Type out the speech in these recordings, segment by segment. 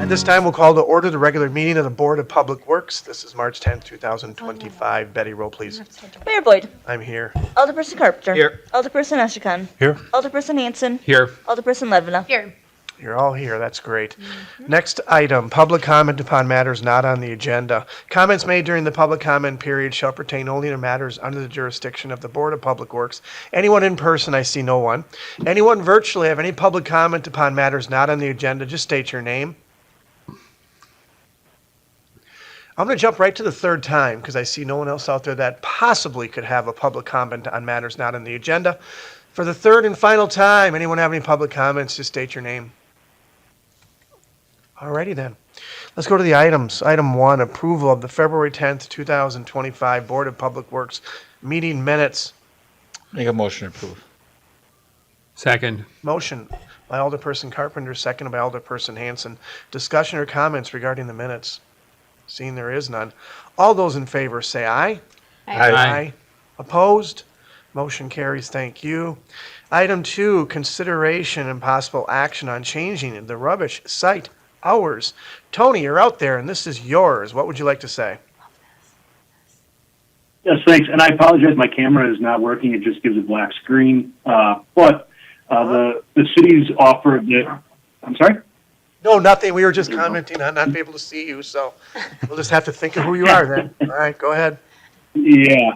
At this time, we'll call to order the regular meeting of the Board of Public Works. This is March 10th, 2025. Betty, roll please. Mayor Boyd. I'm here. Alderperson Carpenter. Here. Alderperson Ashakan. Here. Alderperson Hanson. Here. Alderperson Levina. Here. You're all here. That's great. Next item, public comment upon matters not on the agenda. Comments made during the public comment period shall pertain only to matters under the jurisdiction of the Board of Public Works. Anyone in person, I see no one. Anyone virtually have any public comment upon matters not on the agenda, just state your name. I'm going to jump right to the third time because I see no one else out there that possibly could have a public comment on matters not on the agenda. For the third and final time, anyone have any public comments, just state your name. Alrighty then. Let's go to the items. Item 1, approval of the February 10th, 2025 Board of Public Works meeting minutes. Make a motion to approve. Second. Motion by Alderperson Carpenter, seconded by Alderperson Hanson. Discussion or comments regarding the minutes? Seeing there is none. All those in favor say aye. Aye. Opposed? Motion carries. Thank you. Item 2, consideration and possible action on changing the rubbish site hours. Tony, you're out there, and this is yours. What would you like to say? Yes, thanks. And I apologize, my camera is not working. It just gives a black screen. But the city's offered that. I'm sorry? No, nothing. We were just commenting on not being able to see you, so we'll just have to think of who you are then. All right, go ahead. Yeah.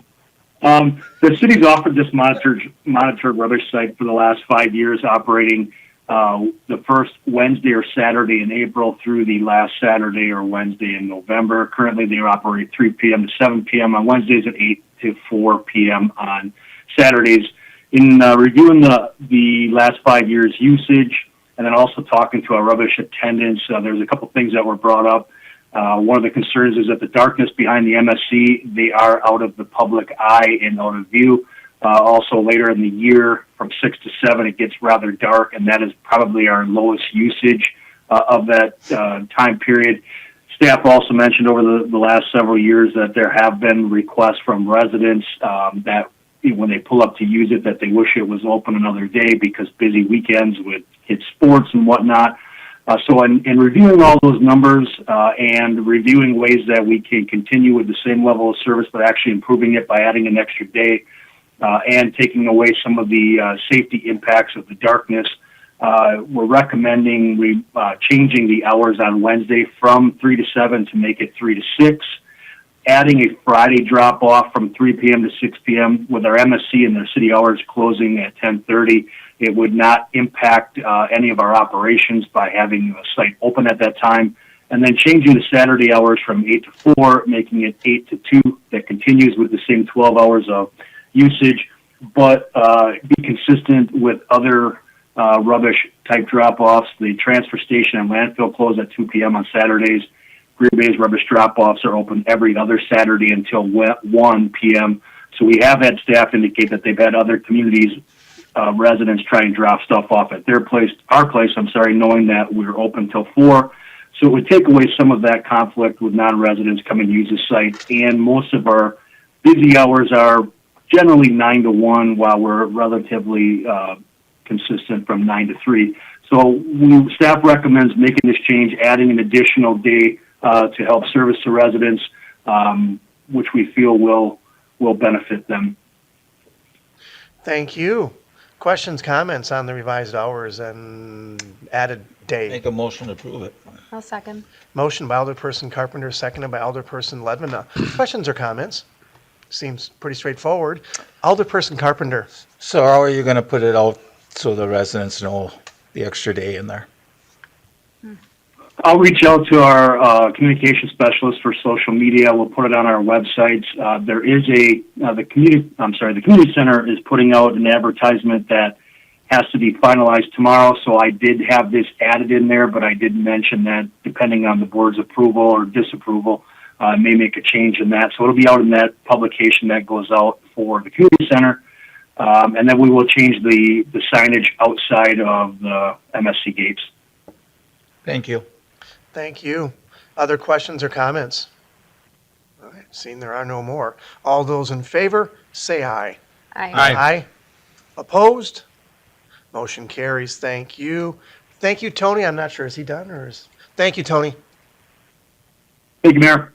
The city's offered this monitored rubbish site for the last 5 years, operating the first Wednesday or Saturday in April through the last Saturday or Wednesday in November. Currently, they operate 3 p.m. to 7 p.m. on Wednesdays and 8 to 4 p.m. on Saturdays. In reviewing the last 5 years' usage, and then also talking to our rubbish attendants, there's a couple things that were brought up. One of the concerns is that the darkness behind the MSC, they are out of the public eye and out of view. Also later in the year, from 6 to 7, it gets rather dark, and that is probably our lowest usage of that time period. Staff also mentioned over the last several years that there have been requests from residents that when they pull up to use it, that they wish it was open another day because busy weekends would hit sports and whatnot. So in reviewing all those numbers and reviewing ways that we can continue with the same level of service but actually improving it by adding an extra day and taking away some of the safety impacts of the darkness, we're recommending changing the hours on Wednesday from 3 to 7 to make it 3 to 6, adding a Friday drop-off from 3 p.m. to 6 p.m. with our MSC and their city hours closing at 10:30. It would not impact any of our operations by having a site open at that time. And then changing the Saturday hours from 8 to 4, making it 8 to 2. That continues with the same 12 hours of usage, but be consistent with other rubbish-type drop-offs. The transfer station and landfill close at 2 p.m. on Saturdays. Green Bay's rubbish drop-offs are open every other Saturday until 1 p.m. So we have had staff indicate that they've had other communities residents try and drop stuff off at our place, knowing that we're open till 4. So it would take away some of that conflict with non-residents coming to use the site. And most of our busy hours are generally 9 to 1, while we're relatively consistent from 9 to 3. So staff recommends making this change, adding an additional day to help service the residents, which we feel will benefit them. Thank you. Questions, comments on the revised hours and added day? Make a motion to approve it. I'll second. Motion by Alderperson Carpenter, seconded by Alderperson Ledman. Questions or comments? Seems pretty straightforward. Alderperson Carpenter. So how are you going to put it out so the residents know the extra day in there? I'll reach out to our communication specialist for social media. We'll put it on our websites. There is the community center is putting out an advertisement that has to be finalized tomorrow. So I did have this added in there, but I did mention that depending on the board's approval or disapproval, may make a change in that. So it'll be out in that publication that goes out for the community center. And then we will change the signage outside of the MSC gates. Thank you. Thank you. Other questions or comments? All right, seeing there are no more. All those in favor, say aye. Aye. Aye. Opposed? Motion carries. Thank you. Thank you, Tony. I'm not sure, is he done or is? Thank you, Tony. Thank you, Mayor.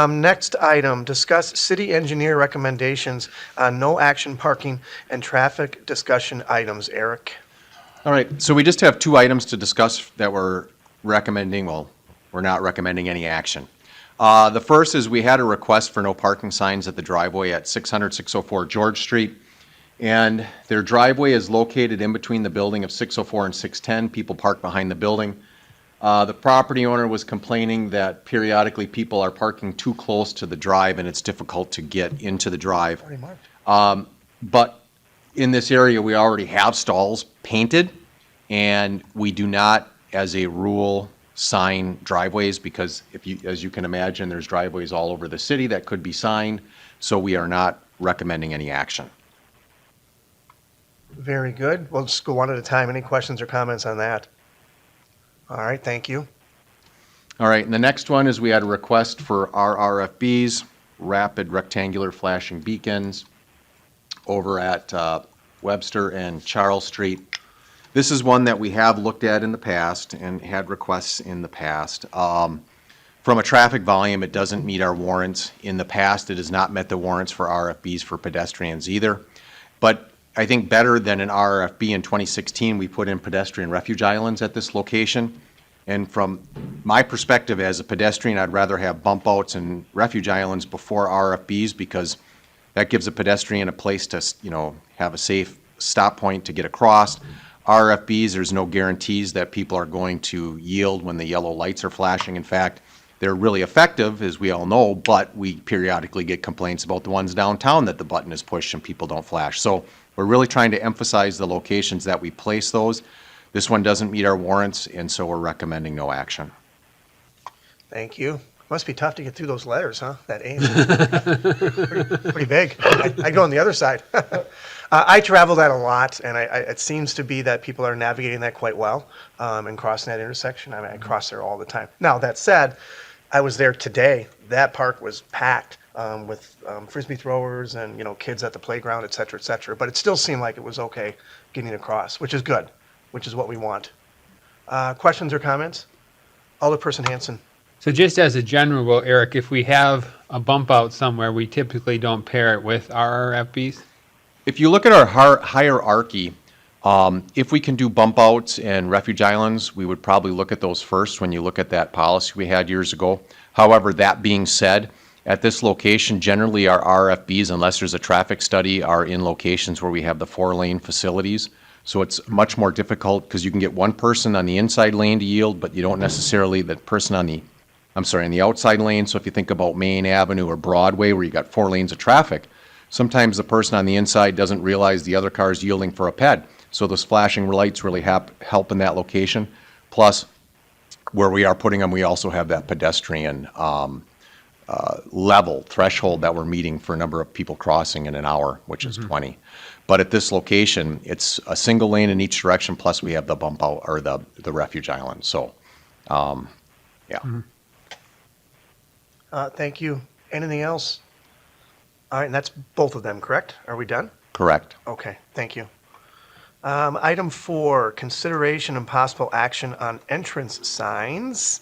Next item, discuss city engineer recommendations on no action parking and traffic discussion items. Eric? All right, so we just have two items to discuss that we're recommending, well, we're not recommending any action. The first is we had a request for no parking signs at the driveway at 604 George Street. And their driveway is located in between the building of 604 and 610. People park behind the building. The property owner was complaining that periodically people are parking too close to the drive and it's difficult to get into the drive. But in this area, we already have stalls painted, and we do not, as a rule, sign driveways because, as you can imagine, there's driveways all over the city that could be signed, so we are not recommending any action. Very good. We'll just go one at a time. Any questions or comments on that? All right, thank you. All right, and the next one is we had a request for RRFBs, rapid rectangular flashing beacons, over at Webster and Charles Street. This is one that we have looked at in the past and had requests in the past. From a traffic volume, it doesn't meet our warrants. In the past, it has not met the warrants for RFBs for pedestrians either. But I think better than an RFB in 2016, we put in pedestrian refuge islands at this location. And from my perspective as a pedestrian, I'd rather have bump outs and refuge islands before RFBs because that gives a pedestrian a place to, have a safe stop point to get across. RFBs, there's no guarantees that people are going to yield when the yellow lights are flashing. In fact, they're really effective, as we all know, but we periodically get complaints about the ones downtown that the button is pushed and people don't flash. So we're really trying to emphasize the locations that we place those. This one doesn't meet our warrants, and so we're recommending no action. Thank you. Must be tough to get through those letters, huh? That A. pretty big. I go on the other side. I travel that a lot, and it seems to be that people are navigating that quite well and crossing that intersection. I mean, I cross there all the time. Now, that said, I was there today. That park was packed with frisbee throwers and, kids at the playground, et cetera, et cetera. But it still seemed like it was okay getting across, which is good, which is what we want. Questions or comments? Alderperson Hanson. So just as a general rule, Eric, if we have a bump out somewhere, we typically don't pair it with RRFBs? If you look at our hierarchy, if we can do bump outs and refuge islands, we would probably look at those first when you look at that policy we had years ago. However, that being said, at this location, generally our RFBs, unless there's a traffic study, are in locations where we have the 4-lane facilities. So it's much more difficult because you can get one person on the inside lane to yield, but you don't necessarily the person on the outside lane. So if you think about Main Avenue or Broadway where you got 4 lanes of traffic, sometimes the person on the inside doesn't realize the other car is yielding for a ped. So those flashing lights really help in that location. Plus, where we are putting them, we also have that pedestrian level threshold that we're meeting for a number of people crossing in an hour, which is 20. But at this location, it's a single lane in each direction, plus we have the bump out or the refuge island. So, yeah. Thank you. Anything else? All right, and that's both of them, correct? Are we done? Correct. Okay, thank you. Item 4, consideration and possible action on entrance signs.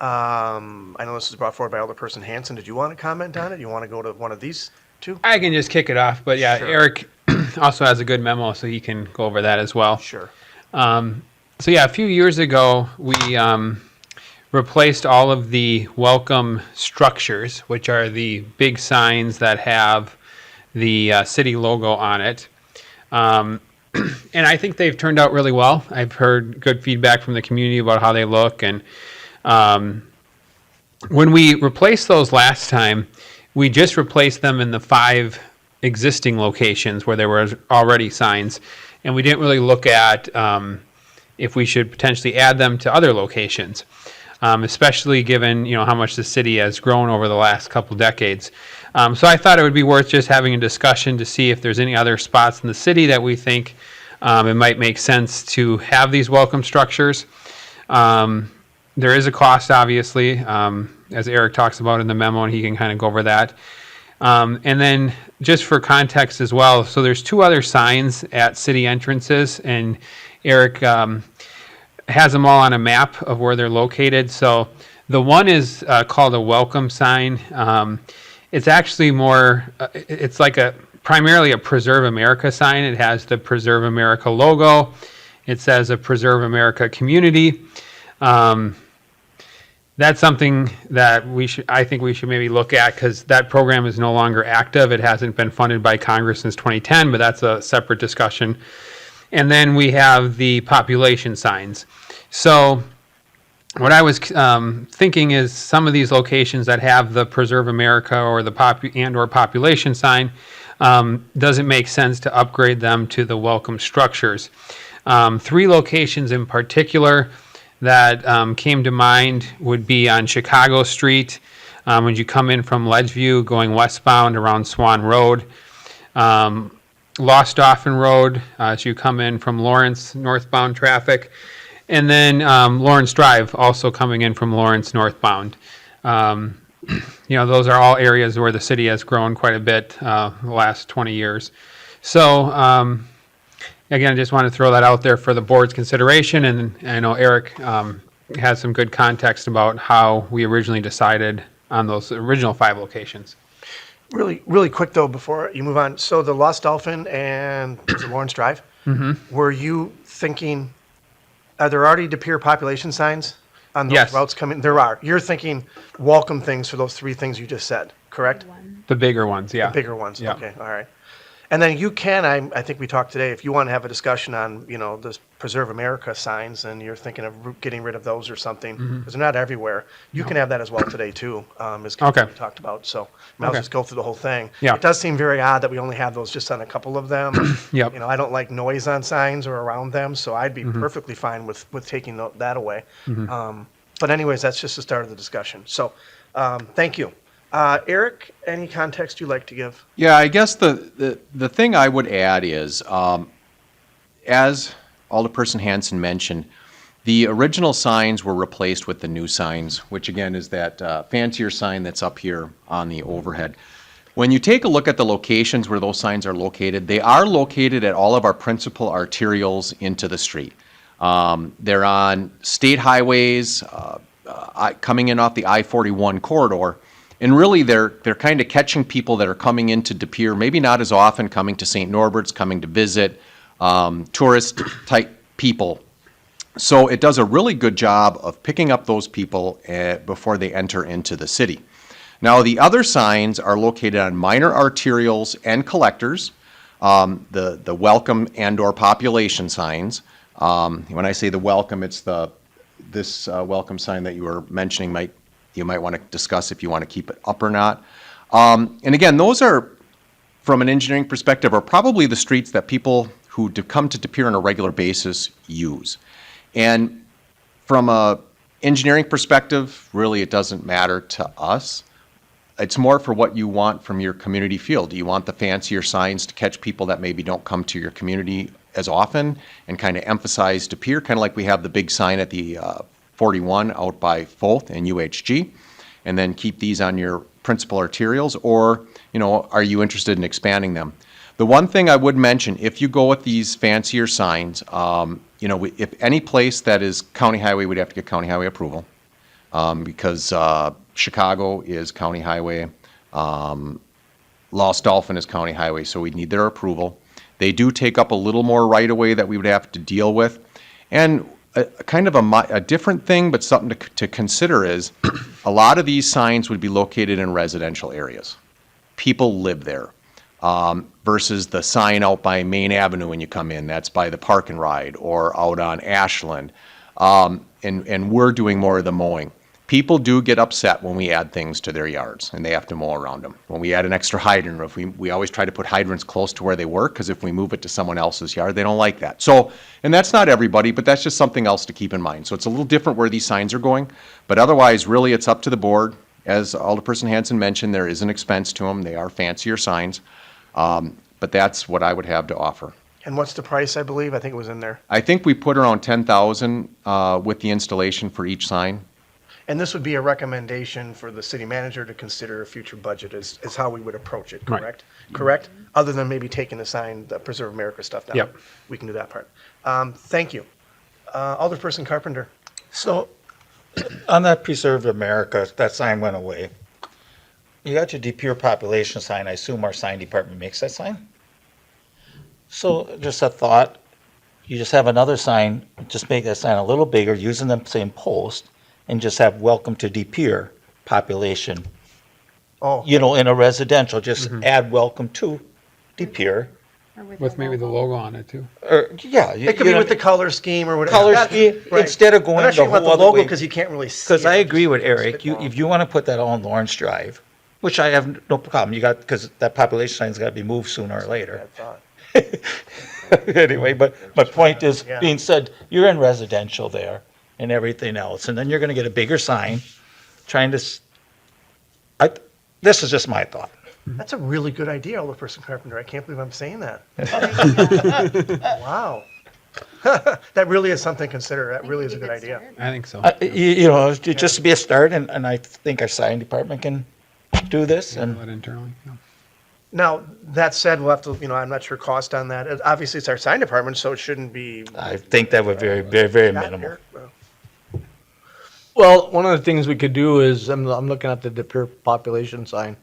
I know this was brought forward by Alderperson Hanson. Did you want to comment on it? You want to go to one of these two? I can just kick it off, but yeah, Sure. Eric also has a good memo, so he can go over that as well. Sure. So yeah, a few years ago, we replaced all of the welcome structures, which are the big signs that have the city logo on it. And I think they've turned out really well. I've heard good feedback from the community about how they look. And when we replaced those last time, we just replaced them in the 5 existing locations where there were already signs. And we didn't really look at if we should potentially add them to other locations, especially given how much the city has grown over the last couple decades. So I thought it would be worth just having a discussion to see if there's any other spots in the city that we think it might make sense to have these welcome structures. There is a cost, obviously, as Eric talks about in the memo, and he can kind of go over that. And then just for context as well, so there's 2 other signs at city entrances, and Eric, has them all on a map of where they're located. So the one is called a welcome sign. It's actually more, it's like primarily a Preserve America sign. It has the Preserve America logo. It says a Preserve America community. That's something that I think we should maybe look at, because that program is no longer active. It hasn't been funded by Congress since 2010, but that's a separate discussion. And then we have the population signs. So what I was thinking is some of these locations that have the Preserve America or the or population sign, doesn't make sense to upgrade them to the welcome structures. 3 locations in particular that came to mind would be on Chicago Street, when you come in from Ledgeview going westbound around Swan Road, Lost Dauphin Road as you come in from Lawrence northbound traffic, and then Lawrence Drive also coming in from Lawrence northbound. Those are all areas where the city has grown quite a bit the last 20 years. So again, I just want to throw that out there for the board's consideration, and I know Eric has some good context about how we originally decided on those original 5 locations. Really quick though, before you move on. So the Lost Dolphin and was it Lawrence Drive, were you thinking, are there already De Pere population signs on those Yes. routes coming? There are. You're thinking welcome things for those 3 things you just said, correct? The bigger ones, yeah. Bigger ones. Yeah. Okay, all right. And then you can, I think we talked today, if you want to have a discussion on, this Preserve America signs and you're thinking of getting rid of those or something, because they're not everywhere, you can have that as well today too, as Okay. we talked about. So I'll Okay. just go through the whole thing. Yeah. It does seem very odd that we only have those just on a couple of them. Yep. I don't like noise on signs or around them, so I'd be perfectly fine with taking that away. But anyways, that's just the start of the discussion. So thank you. Eric, any context you'd like to give? Yeah, I guess the thing I would add is, as Alderperson Hanson mentioned, the original signs were replaced with the new signs, which again is that fancier sign that's up here on the overhead. When you take a look at the locations where those signs are located, they are located at all of our principal arterials into the street. They're on state highways, coming in off the I-41 corridor. And really, they're kind of catching people that are coming into De Pere, maybe not as often coming to St. Norbert's, coming to visit, tourist-type people. So it does a really good job of picking up those people before they enter into the city. Now, the other signs are located on minor arterials and collectors, the welcome and/or population signs. When I say the welcome, it's this welcome sign that you were mentioning, you might want to discuss if you want to keep it up or not. And again, those are, from an engineering perspective, are probably the streets that people who come to De Pere on a regular basis use. And from a engineering perspective, really it doesn't matter to us. It's more for what you want from your community feel. Do you want the fancier signs to catch people that maybe don't come to your community as often and kind of emphasize De Pere, kind of like we have the big sign at the 41 out by Fourth and UHG, and then keep these on your principal arterials, or, are you interested in expanding them? The one thing I would mention, if you go with these fancier signs, if any place that is county highway, we'd have to get county highway approval, because Chicago is county highway, Lost Dolphin is county highway, so we'd need their approval. They do take up a little more right-of-way that we would have to deal with, and kind of a different thing, but something to consider is a lot of these signs would be located in residential areas. People live there, versus the sign out by Main Avenue when you come in. That's by the Park and Ride, or out on Ashland. And we're doing more of the mowing. People do get upset when we add things to their yards and they have to mow around them. When we add an extra hydrant, or if we always try to put hydrants close to where they work, because if we move it to someone else's yard, they don't like that. So, and that's not everybody, but that's just something else to keep in mind. So it's a little different where these signs are going, but otherwise, really, it's up to the board. As Alderperson Hanson mentioned, there is an expense to them. They are fancier signs, but that's what I would have to offer. And what's the price, I believe? I think it was in there. I think we put around $10,000 with the installation for each sign. And this would be a recommendation for the city manager to consider a future budget is how we would approach it, Right. correct? Correct? Other than maybe taking the sign, the Preserve America stuff down. Yep. We can do that part. Thank you. Alderperson Carpenter. So, on that Preserve America, that sign went away. You got your DPR population sign, I assume our sign department makes that sign? So, just a thought, you just have another sign, just make that sign a little bigger, using the same post, and just have welcome to DPR population, Oh, in a residential, just add welcome to DPR. With maybe the logo on it too. Or, yeah. it could be with the color scheme or whatever. color That- scheme, right. instead of I'm going not sure the about whole the other logo way. because you can't really see Because it. I It's agree just with Eric, spitball. if you want to put that on Lawrence Drive, which I have no problem, because that population sign's got to be moved sooner or later. I thought. Anyway, but my point is, Yeah. being said, you're in residential there and everything else, and then you're going to get a bigger sign trying to, this is just my thought. That's a really good idea, Alderperson Carpenter. I can't believe I'm saying that. Wow. That really is something to consider. That really is a good idea. I think so. Just to be a start, and I think our sign department can do this, Handle and it internally. Yeah. Now, that said, we'll have to, I'm not sure cost on that. Obviously, it's our sign department, so it shouldn't be. I think that would be very, very, very minimal. Well, one of the things we could do is, I'm looking at the DPR population sign.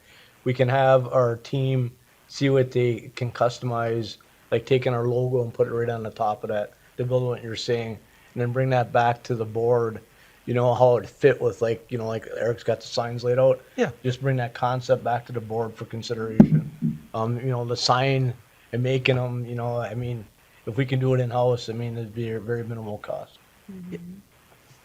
We can have our team see what they can customize, like taking our logo and put it right on the top of that, to build what you're saying, and then bring that back to the board. How it fit with like Eric's got the signs laid out. Yeah. Just bring that concept back to the board for consideration. The sign and making them, if we can do it in-house, it'd be a very minimal cost.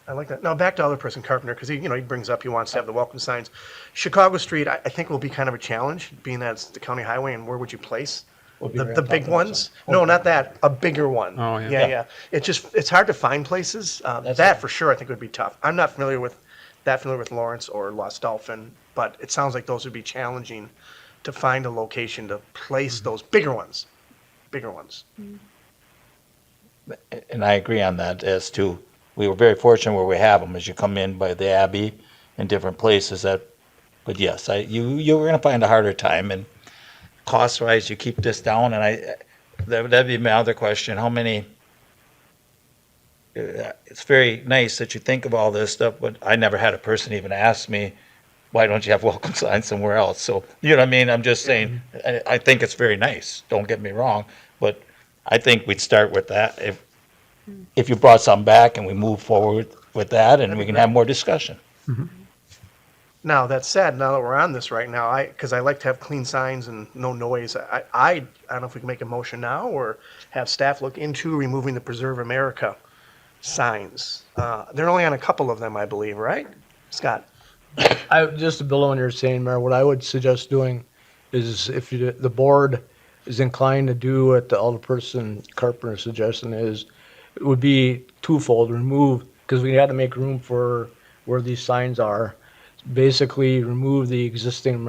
I like that. Now, back to Alderperson Carpenter, because he brings up he wants to have the welcome signs. Chicago Street, I think will be kind of a challenge, being that it's the county highway, and where would you place? Would be The right the on big top of the ones? sign. No, not that, a bigger one. Oh, yeah. Yeah. It's hard to find places. That for sure I think would be tough. I'm not familiar with Lawrence or Lost Dolphin, but it sounds like those would be challenging to find a location to place those bigger ones. Bigger ones. And I agree on that as to, we were very fortunate where we have them, as you come in by the Abbey and different places but yes, you were gonna find a harder time, and cost-wise, you keep this down, and that'd be my other question, how many, it's very nice that you think of all this stuff, but I never had a person even ask me, why don't you have welcome signs somewhere else? So, you know what I mean? I'm just saying, I think it's very nice, don't get me wrong, but I think we'd start with that if you brought some back and we move forward with that, and we can have more discussion. Now, that said, now that we're on this right now, because I like to have clean signs and no noise, I don't know if we can make a motion now or have staff look into removing the Preserve America signs. They're only on a couple of them, I believe, right? Scott? Just to build on what you're saying, Mayor, what I would suggest doing is if the board is inclined to do what the Alderperson Carpenter suggestion is, it would be twofold, remove, because we had to make room for where these signs are. Basically, remove the existing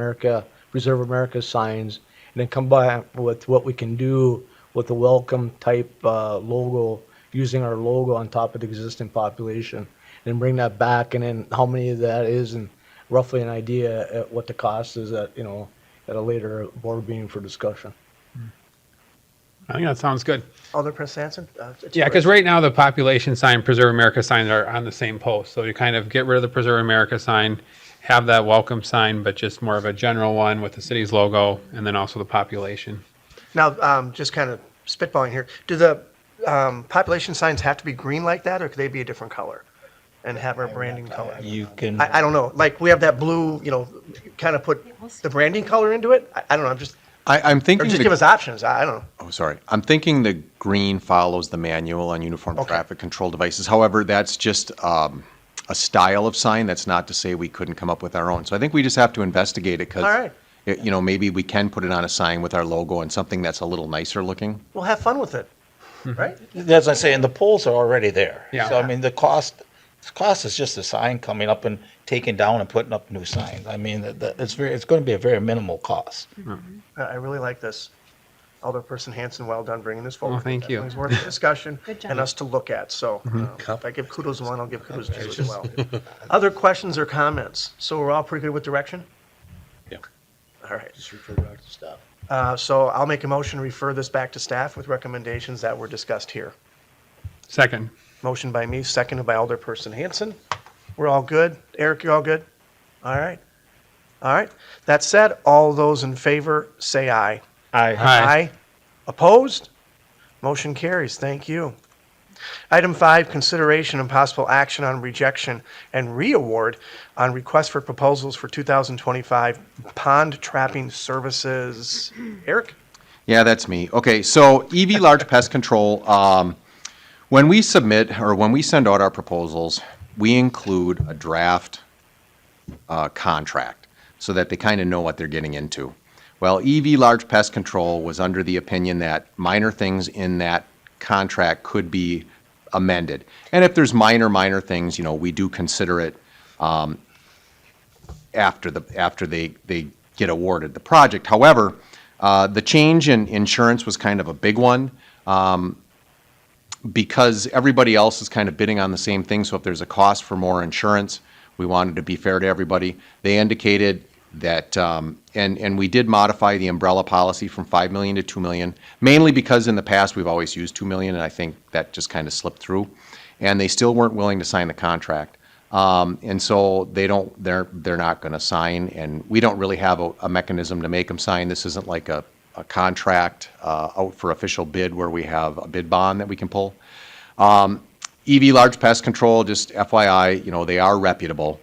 Preserve America signs, and then come back with what we can do with the welcome type logo, using our logo on top of the existing population, and bring that back, and then how many of that is, and roughly an idea at what the cost is at a later board meeting for discussion. I think that sounds good. Alderperson Sampson? Yeah, because right now the population sign, Preserve America signs are on the same post. So you kind of get rid of the Preserve America sign, have that welcome sign, but just more of a general one with the city's logo, and then also the population. Now, just kind of spitballing here, do the population signs have to be green like that, or could they be a different color and have our branding color? You can, I don't know. Like, we have that blue, kind of put the branding color into it. I don't know. I'm Or thinking, just give us options. I don't know. oh, sorry. I'm thinking the green follows the manual on uniform Okay. traffic control devices. However, that's just a style of sign. That's not to say we couldn't come up with our own. So I think we just have to investigate it All right. because, maybe we can put it on a sign with our logo and something that's a little nicer looking. We'll have fun with it, right? as I say, and the poles are already there. Yeah. So, I mean, the cost is just the sign coming up and taking down and putting up new signs. I mean, it's going to be a very minimal cost. I really like this. Alderperson Hanson, well done bringing this forward. Oh, thank you. It's worth a discussion Good job. and us to look at. So if I give kudos to one, I'll give kudos to you as well. Other questions or comments? So we're all pretty good with direction? Yeah. All right. Just refer back to staff. So I'll make a motion to refer this back to staff with recommendations that were discussed here. Second. Motion by me, seconded by Alderperson Hanson. We're all good? Eric, you're all good? All right. All right. That said, all those in favor say aye. Aye. Aye. Opposed? Motion carries. Thank you. Item 5, consideration and possible action on rejection and re-award on request for proposals for 2025 pond trapping services. Eric? Yeah, that's me. Okay, so EV Large Pest Control, when we submit or when we send out our proposals, we include a draft contract so that they kind of know what they're getting into. Well, EV Large Pest Control was under the opinion that minor things in that contract could be amended. And if there's minor things, we do consider it after they get awarded the project. However, the change in insurance was kind of a big one because everybody else is kind of bidding on the same thing. So if there's a cost for more insurance, we wanted to be fair to everybody. They indicated that, and we did modify the umbrella policy from $5 million to $2 million, mainly because in the past we've always used $2 million, and I think that just kind of slipped through. And they still weren't willing to sign the contract. And so they're not going to sign, and we don't really have a mechanism to make them sign. This isn't like a contract out for official bid where we have a bid bond that we can pull. EV Large Pest Control, just FYI, they are reputable.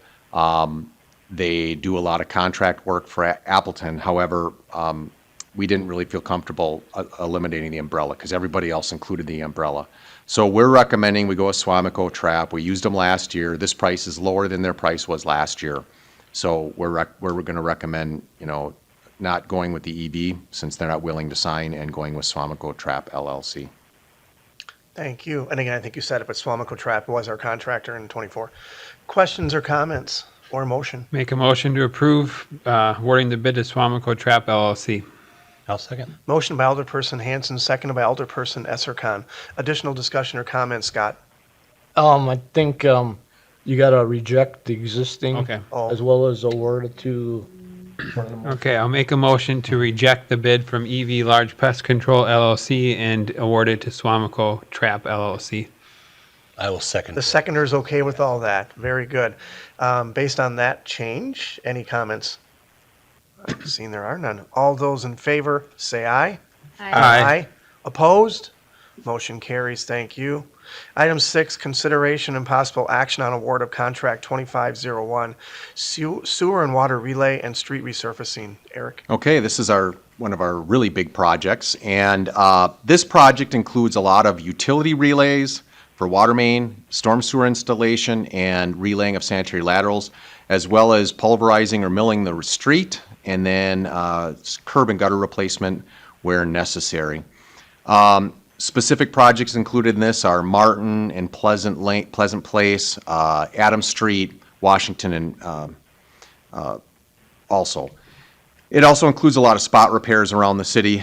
They do a lot of contract work for Appleton. However, we didn't really feel comfortable eliminating the umbrella because everybody else included the umbrella. So we're recommending we go with Swamico Trap. We used them last year. This price is lower than their price was last year. So we're going to recommend, not going with the EV since they're not willing to sign and going with Swamico Trap LLC. Thank you. And again, I think you said it, but Swamico Trap was our contractor in '24. Questions or comments or motion? Make a motion to approve awarding the bid to Swamico Trap LLC. I'll second. Motion by Alderperson Hanson, seconded by Alderperson Esserkan. Additional discussion or comments, Scott? I think you gotta reject the existing. Okay. As well as award it to. Okay, I'll make a motion to reject the bid from EV Large Pest Control LLC and award it to Swamico Trap LLC. I will second. The seconder's okay with all that. Very good. Based on that change, any comments? Seeing there are none. All those in favor, say aye. Aye. Opposed? Motion carries. Thank you. Item 6, consideration and possible action on award of contract 2501, sewer and water relay and street resurfacing. Eric? Okay, this is one of our really big projects, and this project includes a lot of utility relays for water main, storm sewer installation, and relaying of sanitary laterals, as well as pulverizing or milling the street, and then curb and gutter replacement where necessary. Specific projects included in this are Martin and Pleasant Place, Adams Street, Washington, and also. It also includes a lot of spot repairs around the city.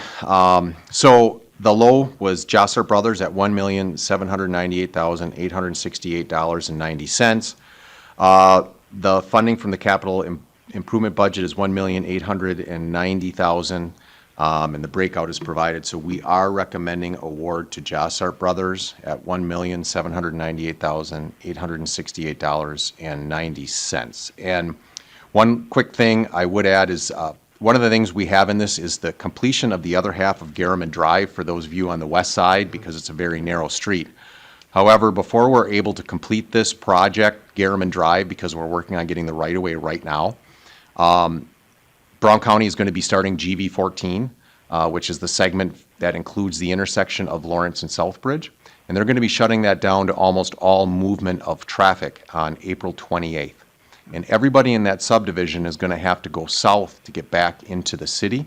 So the low was Jossart Brothers at $1,798,868.90. The funding from the capital improvement budget is $1,890,000. And the breakout is provided. So we are recommending award to Jossart Brothers at $1,798,868.90. And one quick thing I would add is one of the things we have in this is the completion of the other half of Garriman Drive for those of you on the west side because it's a very narrow street. However, before we're able to complete this project, Garriman Drive, because we're working on getting the right-of-way right now, Brown County is going to be starting GV14, which is the segment that includes the intersection of Lawrence and Southbridge. And they're going to be shutting that down to almost all movement of traffic on April 28th. And everybody in that subdivision is going to have to go south to get back into the city.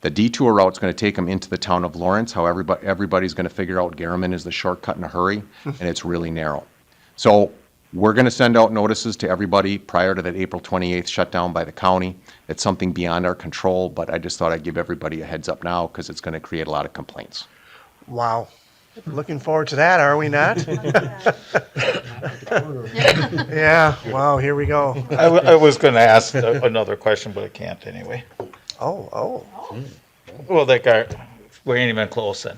The detour route is going to take them into the town of Lawrence. However, everybody's going to figure out Garriman is the shortcut in a hurry, and it's really narrow. So we're going to send out notices to everybody prior to that April 28th shutdown by the county. It's something beyond our control, but I just thought I'd give everybody a heads up now because it's going to create a lot of complaints. Wow. Looking forward to that, are we not? Yeah, wow, here we go. I was going to ask another question, but I can't anyway. Oh. Well, we ain't even close then.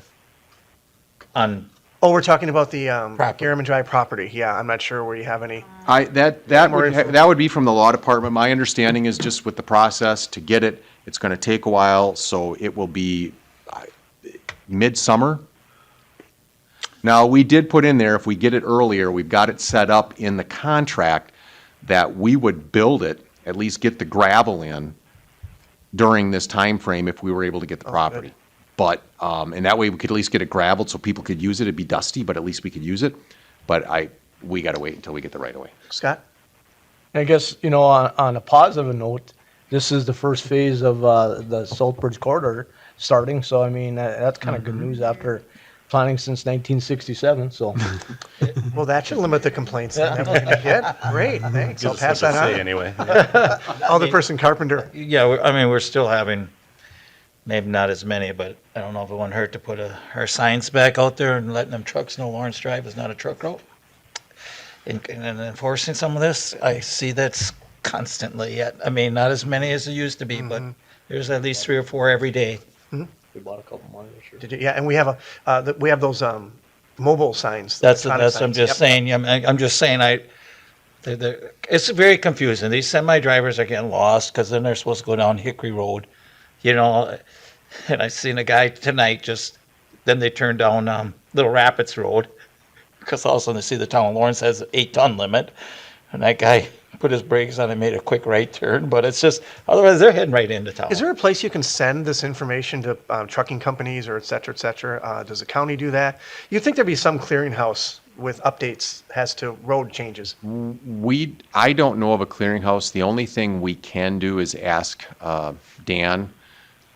On Oh, we're talking about the Property. Garriman Drive property. Yeah, I'm not sure where you have any. That would be from the law department. My understanding is just with the process to get it, it's gonna take a while, so it will be midsummer. Now, we did put in there, if we get it earlier, we've got it set up in the contract that we would build it, at least get the gravel in during this time frame if we were able to get the property. But, and that way we could at least get it gravelled so people could use it. It'd be dusty, but at least we could use it. But we gotta wait until we get the right of way. Scott? I guess, on a positive note, this is the first phase of the Southbridge corridor starting, so I mean, that's kind of good news after planning since 1967, so. Well, that should limit the complaints then that we're gonna get. Great, thanks. I'll pass that on. Anyway. Alderperson Carpenter. Yeah, we're still having, maybe not as many, but I don't know if it wouldn't hurt to put our signs back out there and letting them trucks know Lawrence Drive is not a truck route. And enforcing some of this, I see that's constantly yet. I mean, not as many as it used to be, but there's at least 3 or 4 every day. We bought a couple more this year. Did you, yeah, and we have we have those mobile signs. That's electronic I'm signs. just Yep. saying. I'm just saying. It's very confusing. These semi drivers are getting lost because then they're supposed to go down Hickory Road, And I seen a guy tonight. Then they turned down Little Rapids Road because all of a sudden they see the town of Lawrence has an 8-ton limit, and that guy put his brakes on and made a quick right turn. But it's just otherwise they're heading right into town. Is there a place you can send this information to trucking companies or et cetera, et cetera? Does the county do that? You'd think there'd be some clearinghouse with updates as to road changes. I don't know of a clearinghouse. The only thing we can do is ask Dan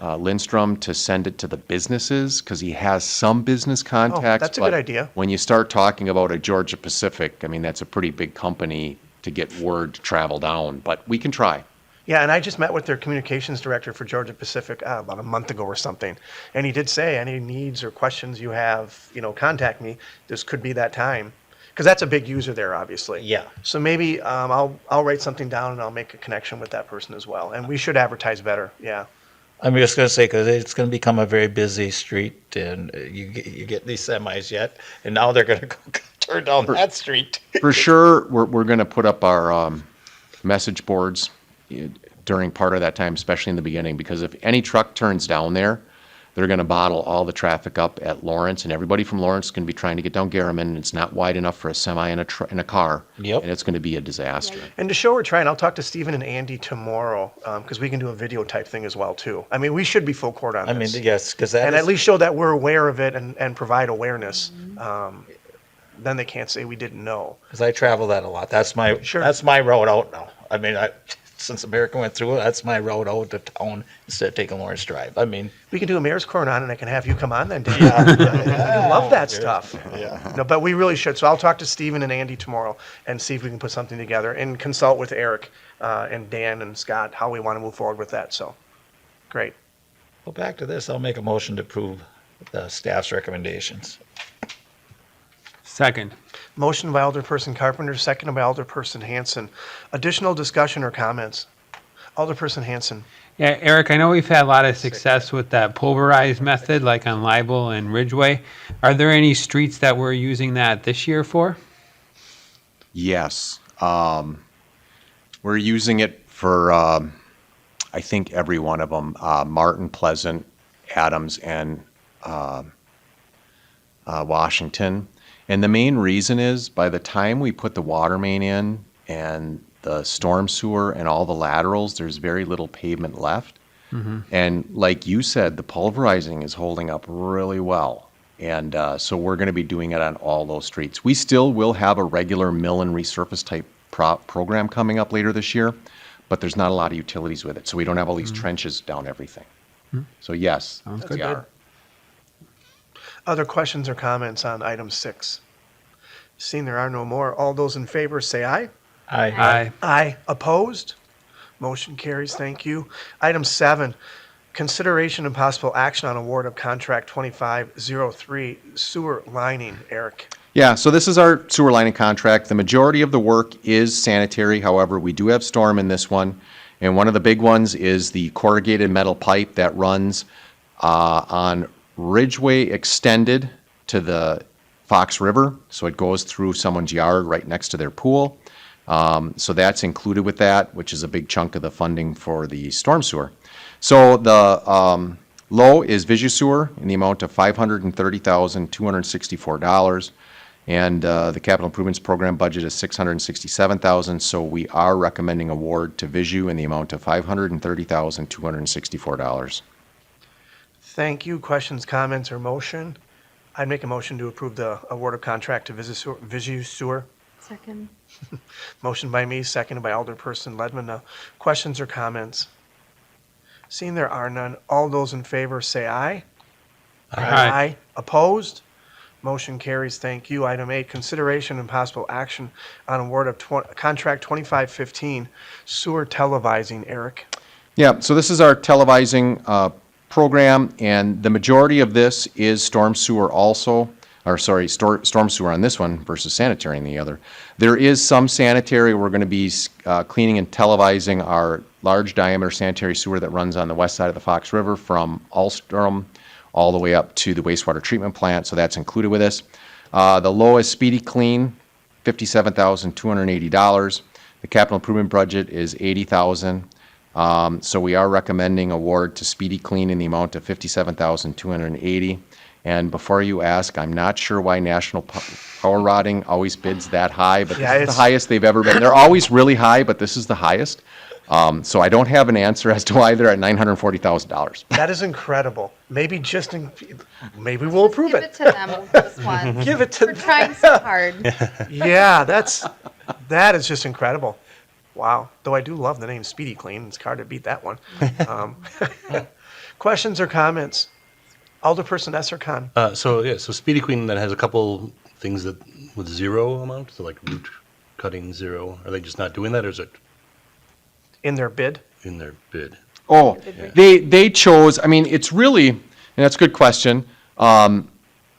Lindstrom to send it to the businesses because he has some business contacts. That's a good idea. When you start talking about a Georgia Pacific, I mean, that's a pretty big company to get word to travel down, but we can try. Yeah, and I just met with their communications director for Georgia Pacific about a month ago or something. And he did say, any needs or questions you have, contact me. This could be that time. Because that's a big user there, obviously. Yeah. So maybe I'll write something down and I'll make a connection with that person as well. And we should advertise better, yeah. I'm just going to say, because it's going to become a very busy street, and you get these semis yet, and now they're going to go turn down that street. For sure, we're going to put up our message boards during part of that time, especially in the beginning, because if any truck turns down there, they're going to bottle all the traffic up at Lawrence, and everybody from Lawrence is going to be trying to get down Garriman, and it's not wide enough for a semi and a car. Yep. And it's going to be a disaster. And to show we're trying, I'll talk to Stephen and Andy tomorrow, because we can do a video type thing as well, too. I mean, we should be full court on I this. mean, yes, because that And is, at least show that we're aware of it and provide awareness. Then they can't say we didn't know. because I travel that a lot. That's my Sure. that's my road out now. I mean, since America went through it, that's my road out to town instead of taking Lawrence Drive. I mean, We can do a mayor's corner on and I can have you come on then, Dave. I love that stuff. yeah. No, but we really should. So I'll talk to Stephen and Andy tomorrow and see if we can put something together and consult with Eric and Dan and Scott how we want to move forward with that. So, great. Well, back to this, I'll make a motion to approve the staff's recommendations. Second. Motion by Alderperson Carpenter, seconded by Alderperson Hanson. Additional discussion or comments? Alderperson Hanson. Yeah, Eric, I know we've had a lot of success with that pulverized method, like on Libel and Ridgeway. Are there any streets that we're using that this year for? Yes. We're using it for, I think, every one of them. Martin, Pleasant, Adams, and Washington. And the main reason is by the time we put the water main in and the storm sewer and all the laterals, there's very little pavement left. And like you said, the pulverizing is holding up really well. And so we're going to be doing it on all those streets. We still will have a regular mill and resurface type program coming up later this year, but there's not a lot of utilities with it. So we don't have all these trenches down everything. So yes, Sounds we good. are. Other questions or comments on item 6? Seeing there are no more, all those in favor say aye. Aye. Aye. Opposed? Motion carries. Thank you. Item 7, consideration and possible action on award of contract 2503 sewer lining. Eric. Yeah, so this is our sewer lining contract. The majority of the work is sanitary. However, we do have storm in this one. And one of the big ones is the corrugated metal pipe that runs on Ridgeway extended to the Fox River, so it goes through someone's yard right next to their pool. So that's included with that, which is a big chunk of the funding for the storm sewer. So the low is Visu Sewer in the amount of $530,264. And the capital improvements program budget is $667,000, so we are recommending award to Visu in the amount of $530,264. Thank you. Questions, comments, or motion? I'd make a motion to approve the award of contract to Visu Sewer. Second. Motion by me, seconded by Alderperson Ledman. Questions or comments? Seeing there are none, all those in favor say aye. Aye. Opposed? Motion carries. Thank you. Item 8, consideration and possible action on award of contract 2515 sewer televising. Eric? Yeah, so this is our televising program, and the majority of this is storm sewer also, or sorry, storm sewer on this one versus sanitary on the other. There is some sanitary. We're going to be cleaning and televising our large diameter sanitary sewer that runs on the west side of the Fox River from Alstrom all the way up to the wastewater treatment plant, so that's included with this. The low is Speedy Clean, $57,280. The capital improvement budget is $80,000. So we are recommending award to Speedy Clean in the amount of $57,280. And before you ask, I'm not sure why National Power Rodding always bids that high, but Yeah, this is the highest they've ever been. They're always really high, but this is the highest. So I don't have an answer as to why they're at $940,000. That is incredible. Maybe maybe we'll approve Give it it. to them with this one. Give it to We're trying so hard. Yeah, that is just incredible. Wow. Though I do love the name Speedy Clean. It's hard to beat that one. Questions or comments? Alderperson Esserkan. So Speedy Queen then has a couple things that with zero amount, so like root cutting zero. Are they just not doing that, or is it In their bid? in their bid? Oh, they chose, I mean, it's really, and that's a good question.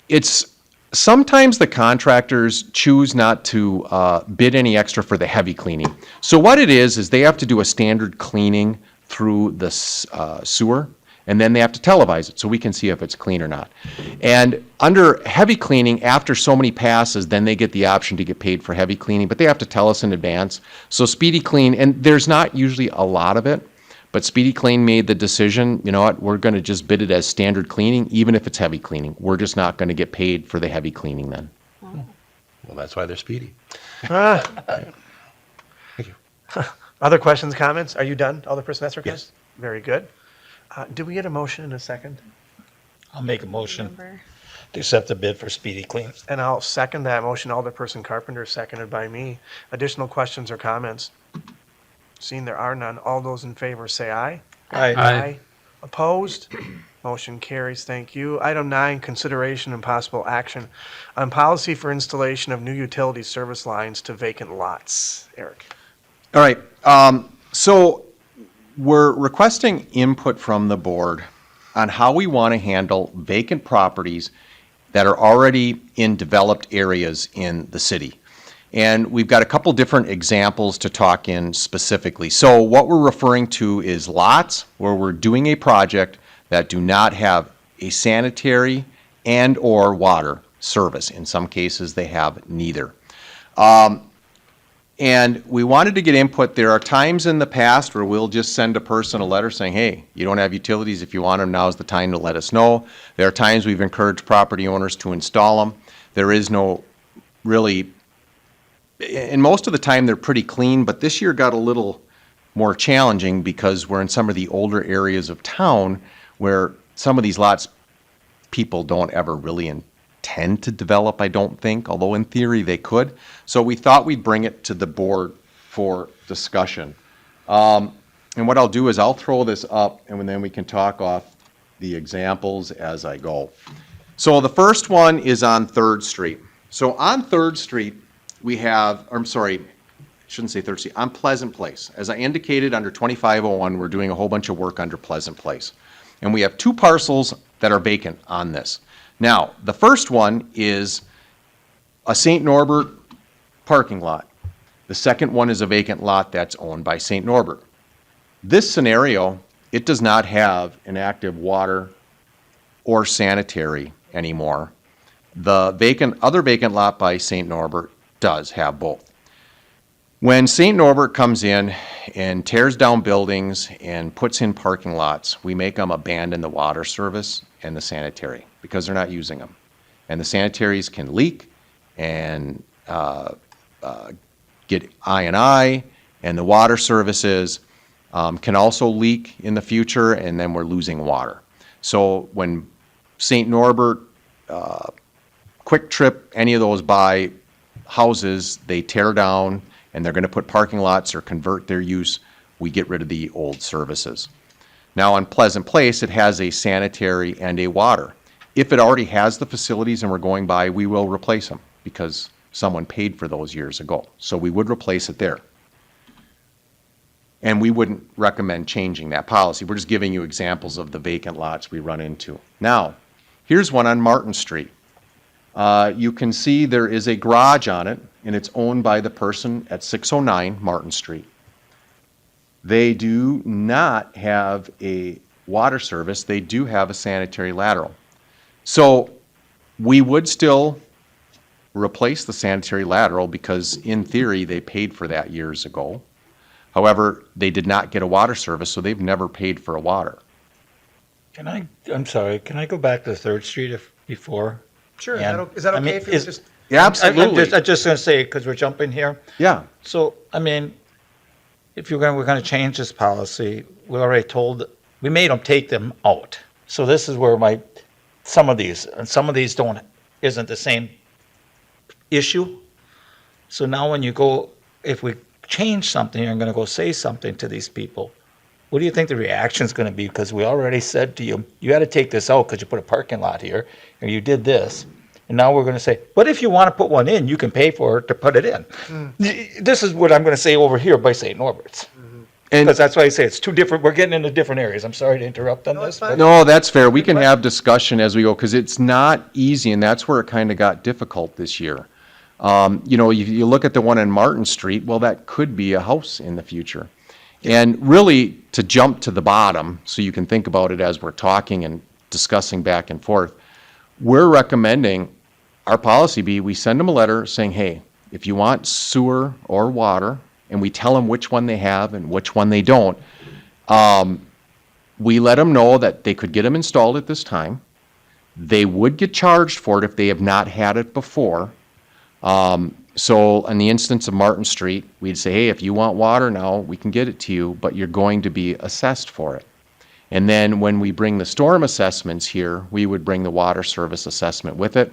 It's sometimes the contractors choose not to bid any extra for the heavy cleaning. So what it is they have to do a standard cleaning through the sewer, and then they have to televise it so we can see if it's clean or not. And under heavy cleaning, after so many passes, then they get the option to get paid for heavy cleaning, but they have to tell us in advance. So Speedy Clean, and there's not usually a lot of it, but Speedy Clean made the decision, you know what, we're going to just bid it as standard cleaning, even if it's heavy cleaning. We're just not going to get paid for the heavy cleaning then. Well, that's why they're speedy. Other questions, comments? Are you done, Alderperson Esserkan? Yes. Very good. Do we get a motion in a second? I'll make a motion Remember. to accept the bid for Speedy Clean. And I'll second that motion. Alderperson Carpenter, seconded by me. Additional questions or comments? Seeing there are none, all those in favor say aye. Aye. Opposed? Motion carries. Thank you. Item 9, consideration and possible action on policy for installation of new utility service lines to vacant lots. Eric. All right, so we're requesting input from the board on how we want to handle vacant properties that are already in developed areas in the city. And we've got a couple different examples to talk in specifically. So what we're referring to is lots where we're doing a project that do not have a sanitary and or water service. In some cases, they have neither. And we wanted to get input. There are times in the past where we'll just send a person a letter saying, hey, you don't have utilities. If you want them, now's the time to let us know. There are times we've encouraged property owners to install them. There is no really, and most of the time they're pretty clean, but this year got a little more challenging because we're in some of the older areas of town where some of these lots people don't ever really intend to develop, I don't think, although in theory they could. So we thought we'd bring it to the board for discussion. And what I'll do is I'll throw this up and then we can talk off the examples as I go. So the first one is on 3rd Street. So on 3rd Street, we have, I'm sorry, I shouldn't say 3rd Street, on Pleasant Place. As I indicated, under 2501, we're doing a whole bunch of work under Pleasant Place. And we have 2 parcels that are vacant on this. Now, the first one is a St. Norbert parking lot. The second one is a vacant lot that's owned by St. Norbert. This scenario, it does not have an active water or sanitary anymore. The other vacant lot by St. Norbert does have both. When St. Norbert comes in and tears down buildings and puts in parking lots, we make them abandon the water service and the sanitary because they're not using them. And the sanitaries can leak and get I&I, and the water services can also leak in the future, and then we're losing water. So when St. Norbert, Quick Trip, any of those buy houses, they tear down and they're going to put parking lots or convert their use, we get rid of the old services. Now on Pleasant Place, it has a sanitary and a water. If it already has the facilities and we're going by, we will replace them because someone paid for those years ago. So we would replace it there. And we wouldn't recommend changing that policy. We're just giving you examples of the vacant lots we run into. Now, here's one on Martin Street. You can see there is a garage on it, and it's owned by the person at 609 Martin Street. They do not have a water service. They do have a sanitary lateral. So we would still replace the sanitary lateral because in theory they paid for that years ago. However, they did not get a water service, so they've never paid for a water. I'm sorry, can I go back to 3rd Street before? Sure, And, is that I mean, okay if you is- just, Yeah, absolutely. I'm just going to say, because we're jumping here. Yeah. So, I mean, if we're going to change this policy, we already told, we made them take them out. So this is where some of these isn't the same issue. So now when you go, if we change something, you're going to go say something to these people. What do you think the reaction's going to be? Because we already said to you, you got to take this out because you put a parking lot here, or you did this. And now we're going to say, but if you want to put one in, you can pay for it to put it in. This is what I'm going to say over here by St. Norbert's. And Because that's why I say it's two different, we're getting into different areas. I'm sorry to interrupt on No, it's this. fine. but- no, that's fair. We can have discussion as we go because it's not easy, and that's where it kind of got difficult this year. You look at the one in Martin Street, well, that could be a house in the future. And really, to jump to the bottom, so you can think about it as we're talking and discussing back and forth, we're recommending our policy be, we send them a letter saying, hey, if you want sewer or water, and we tell them which one they have and which one they don't, we let them know that they could get them installed at this time. They would get charged for it if they have not had it before. So in the instance of Martin Street, we'd say, hey, if you want water now, we can get it to you, but you're going to be assessed for it. And then when we bring the storm assessments here, we would bring the water service assessment with it,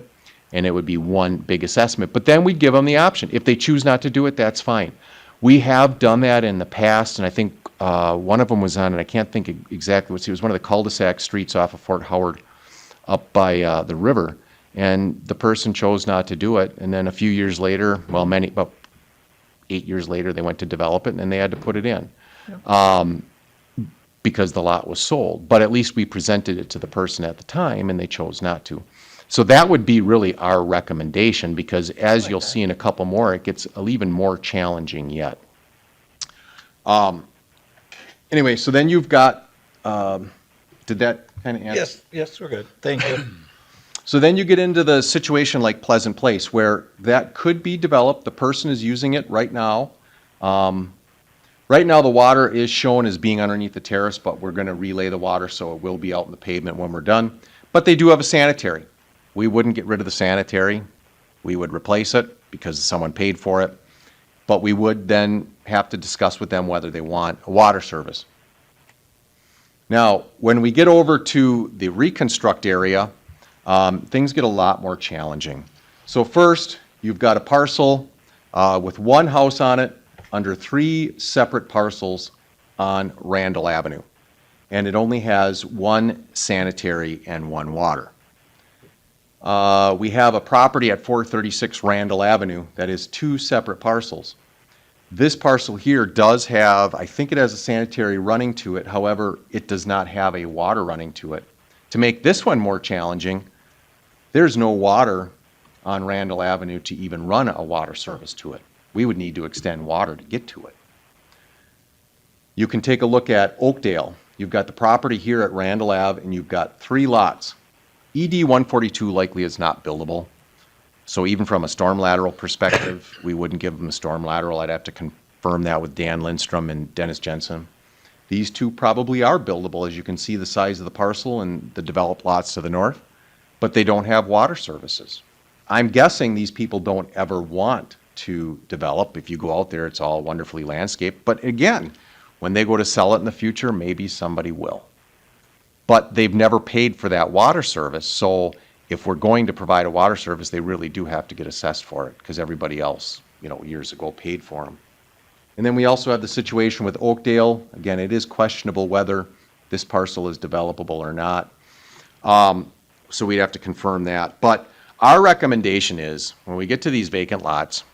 and it would be one big assessment. But then we'd give them the option. If they choose not to do it, that's fine. We have done that in the past, and I think one of them was on, and I can't think exactly what it was, one of the cul-de-sac streets off of Fort Howard up by the river. And the person chose not to do it, and then a few years later, well, about 8 years later, they went to develop it, and then they had to put it in because the lot was sold. But at least we presented it to the person at the time, and they chose not to. So that would be really our recommendation, because as you'll see in a couple more, it gets even more challenging yet. Anyway, so then you've got, did that kind of answer? Yes, we're good. Thank you. So then you get into the situation like Pleasant Place, where that could be developed. The person is using it right now. Right now, the water is shown as being underneath the terrace, but we're going to relay the water, so it will be out in the pavement when we're done. But they do have a sanitary. We wouldn't get rid of the sanitary. We would replace it because someone paid for it. But we would then have to discuss with them whether they want a water service. Now, when we get over to the reconstruct area, things get a lot more challenging. So first, you've got a parcel with one house on it under 3 separate parcels on Randall Avenue. And it only has 1 sanitary and 1 water. We have a property at 436 Randall Avenue that is 2 separate parcels. This parcel here does have, I think it has a sanitary running to it, however, it does not have a water running to it. To make this one more challenging, there's no water on Randall Avenue to even run a water service to it. We would need to extend water to get to it. You can take a look at Oakdale. You've got the property here at Randall Ave, and you've got 3 lots. ED 142 likely is not buildable. So even from a storm lateral perspective, we wouldn't give them a storm lateral. I'd have to confirm that with Dan Lindstrom and Dennis Jensen. These two probably are buildable, as you can see the size of the parcel and the developed lots to the north, but they don't have water services. I'm guessing these people don't ever want to develop. If you go out there, it's all wonderfully landscaped. But again, when they go to sell it in the future, maybe somebody will. But they've never paid for that water service, so if we're going to provide a water service, they really do have to get assessed for it, because everybody else, years ago paid for them. And then we also have the situation with Oakdale. Again, it is questionable whether this parcel is developable or not. So we'd have to confirm that. But our recommendation is, when we get to these vacant lots,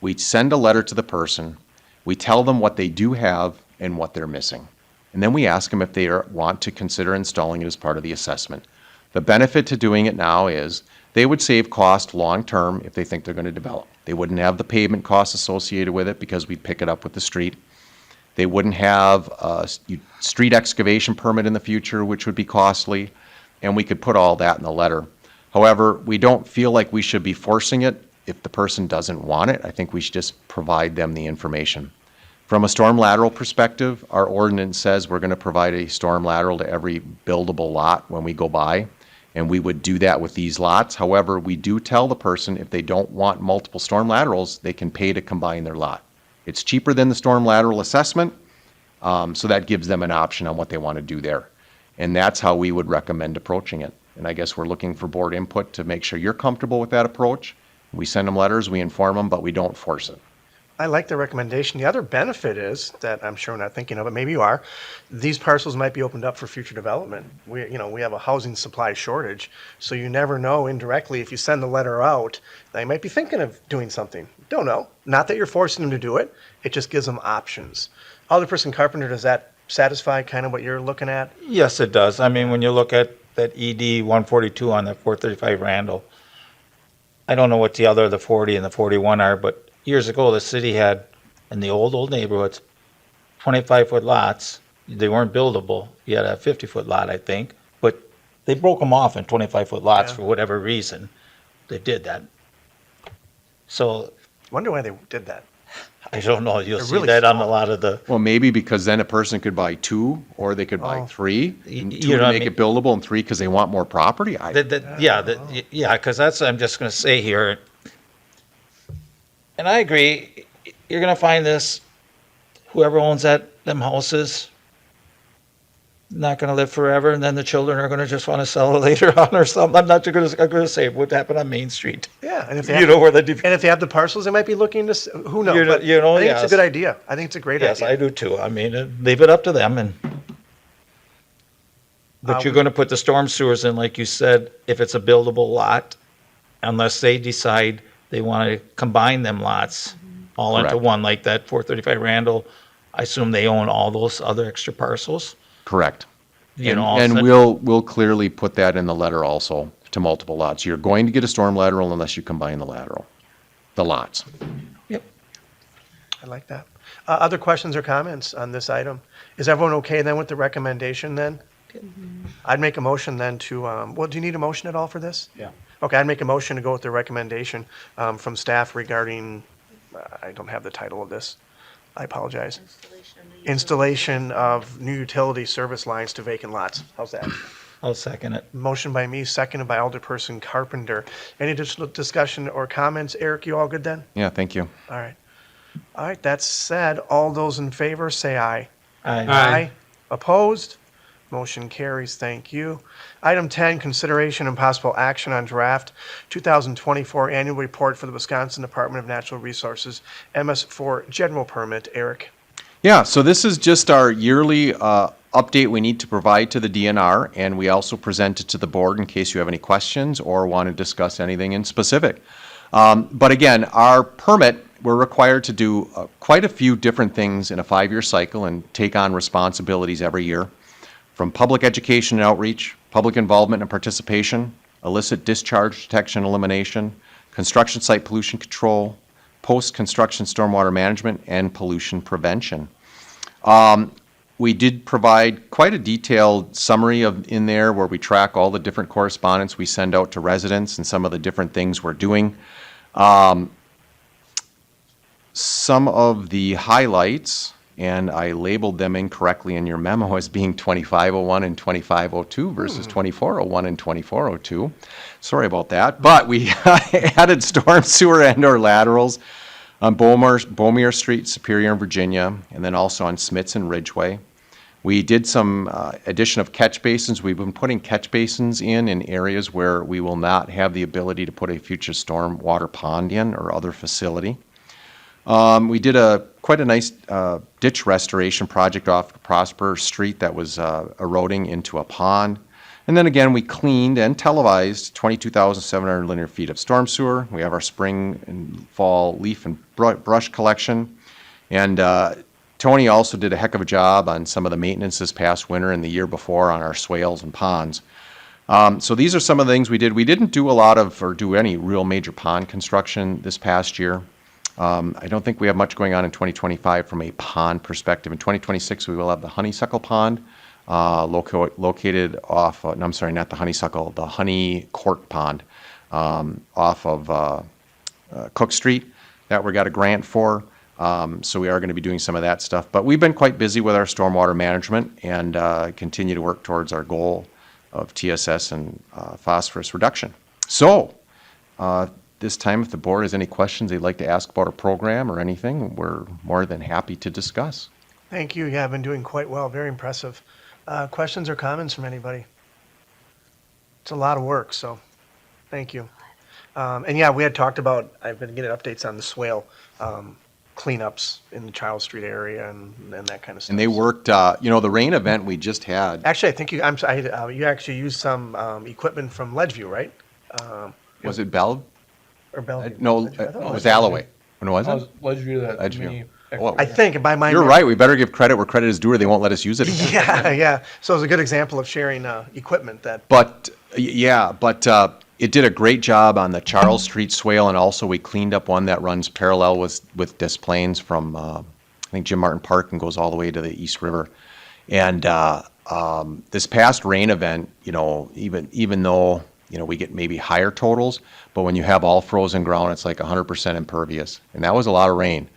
we send a letter to the person, we tell them what they do have and what they're missing. And then we ask them if they want to consider installing it as part of the assessment. The benefit to doing it now is they would save cost long-term if they think they're going to develop. They wouldn't have the pavement costs associated with it because we'd pick it up with the street. They wouldn't have a street excavation permit in the future, which would be costly, and we could put all that in the letter. However, we don't feel like we should be forcing it if the person doesn't want it. I think we should just provide them the information. From a storm lateral perspective, our ordinance says we're going to provide a storm lateral to every buildable lot when we go by, and we would do that with these lots. However, we do tell the person if they don't want multiple storm laterals, they can pay to combine their lot. It's cheaper than the storm lateral assessment, so that gives them an option on what they want to do there. And that's how we would recommend approaching it. And I guess we're looking for board input to make sure you're comfortable with that approach. We send them letters, we inform them, but we don't force it. I like the recommendation. The other benefit is that I'm sure we're not thinking of it, maybe you are. These parcels might be opened up for future development. We have a housing supply shortage, so you never know indirectly if you send the letter out, they might be thinking of doing something. Don't know. Not that you're forcing them to do it. It just gives them options. Alderperson Carpenter, does that satisfy kind of what you're looking at? Yes, it does. I mean, when you look at that ED 142 on that 435 Randall, I don't know what the 40 and the 41 are, but years ago, the city had, in the old neighborhoods, 25-foot lots. They weren't buildable. You had a 50-foot lot, I think, but they broke them off in 25-foot lots Yeah. for whatever reason. They did that. So Wonder why they did that. I don't know. You'll They're see really that on a small. lot of the. Well, maybe because then a person could buy two, or they could buy Oh. three. You And know two to what I make mean? it buildable, and three because they want more property. Yeah, because that's what I'm just going to say here. And I agree. You're going to find this. Whoever owns them houses, not going to live forever, and then the children are going to just want to sell it later on or something. I'm not going to say what happened on Main Street. Yeah, and if they You have, know where the. and if they have the parcels, they might be looking to. Who knows? You know- But you know, I think it's yes. a good idea. I think it's a great Yes, idea. I do too. I mean, leave it up to them and. But you're going to put the storm sewers in, like you said, if it's a buildable lot, unless they decide they want to combine them lots all into Correct. one, like that 435 Randall. I assume they own all those other extra parcels. Correct. You know, And also- we'll clearly put that in the letter also to multiple lots. You're going to get a storm lateral unless you combine the lots. I like that. Other questions or comments on this item? Is everyone okay then with the recommendation then? I'd make a motion then to, well, do you need a motion at all for this? Yeah. Okay, I'd make a motion to go with the recommendation from staff regarding, I don't have the title of this. I apologize. Installation of new utility service lines to vacant lots. How's that? I'll second it. Motion by me, seconded by Alderperson Carpenter. Any additional discussion or comments? Eric, you all good then? Yeah, thank you. All right. All right, that said, all those in favor say aye. Aye. Opposed? Motion carries. Thank you. Item 10, consideration and possible action on draft 2024 annual report for the Wisconsin Department of Natural Resources, MS4 general permit. Eric? Yeah, so this is just our yearly update we need to provide to the DNR, and we also present it to the board in case you have any questions or want to discuss anything in specific. But again, our permit, we're required to do quite a few different things in a 5-year cycle and take on responsibilities every year. From public education and outreach, public involvement and participation, illicit discharge detection and elimination, construction site pollution control, post-construction stormwater management, and pollution prevention. We did provide quite a detailed summary in there where we track all the different correspondence we send out to residents and some of the different things we're doing. Some of the highlights, and I labeled them incorrectly in your memo as being 2501 and 2502 versus 2401 and 2402. Sorry about that. But we added storm sewer and/or laterals on Beaumere Street, Superior and Virginia, and then also on Smits and Ridgeway. We did some addition of catch basins. We've been putting catch basins in areas where we will not have the ability to put a future storm water pond in or other facility. We did quite a nice ditch restoration project off Prosper Street that was eroding into a pond. And then again, we cleaned and televised 22,700 linear feet of storm sewer. We have our spring and fall leaf and brush collection. And Tony also did a heck of a job on some of the maintenance this past winter and the year before on our swales and ponds. So these are some of the things we did. We didn't do a lot of or do any real major pond construction this past year. I don't think we have much going on in 2025 from a pond perspective. In 2026, we will have the honeysuckle pond located off, no, I'm sorry, not the honeysuckle, the honey cork pond off of Cook Street that we got a grant for. So we are going to be doing some of that stuff. But we've been quite busy with our stormwater management and continue to work towards our goal of TSS and phosphorus reduction. So this time, if the board has any questions they'd like to ask about our program or anything, we're more than happy to discuss. Thank you. Yeah, I've been doing quite well. Very impressive. Questions or comments from anybody? It's a lot of work, so thank you. And yeah, we had talked about, I've been getting updates on the swale cleanups in the Charles Street area and that kind of stuff. And they worked, the rain event we just had. Actually, I think you actually used some equipment from Ledgeview, right? Was it Bell? Or Bellevue? No, Ledgeview. I thought it was Alloway. When was I it? was Ledgeview that Ledgeview. mini. Oh, I think by my You're right. We better give credit where credit is due or they won't let us use it again. Yeah, yeah. So it was a good example of sharing equipment that. But it did a great job on the Charles Street swale, and also we cleaned up one that runs parallel with Des Plaines from I think Jim Martin Park and goes all the way to the East River. And this past rain event, even though we get maybe higher totals, but when you have all frozen ground, it's like 100% impervious, and that was a lot of rain.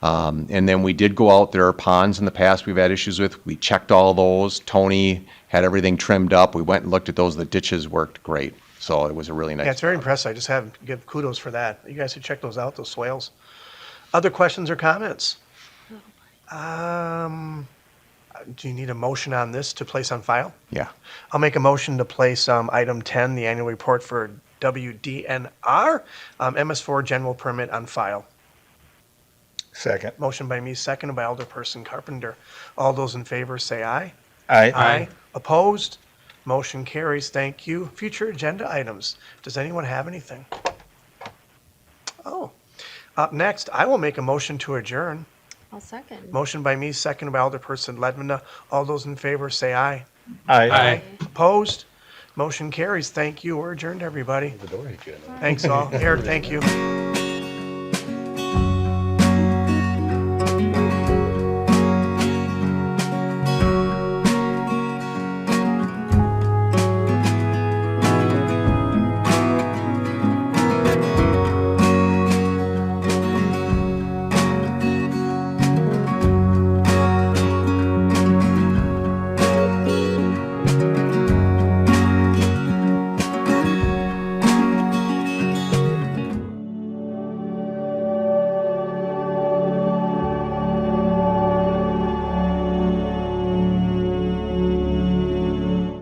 And then we did go out. There are ponds in the past we've had issues with. We checked all those. Tony had everything trimmed up. We went and looked at those. The ditches worked great. So it was a really nice. Yeah, it's very impressive. I just have to give kudos for that. You guys should check those out, those swales. Other questions or comments? Do you need a motion on this to place on file? Yeah. I'll make a motion to place item 10, the annual report for WDNR, MS4 general permit on file. Second. Motion by me, seconded by Alderperson Carpenter. All those in favor say aye. Aye. Opposed? Motion carries. Thank you. Future agenda items. Does anyone have anything? Oh. Up next, I will make a motion to adjourn. I'll second. Motion by me, seconded by Alderperson Ledmanda. All those in favor say aye. Aye. Opposed? Motion carries. Thank you. We're adjourned, everybody. The door hit you. Thanks all. Eric, thank you.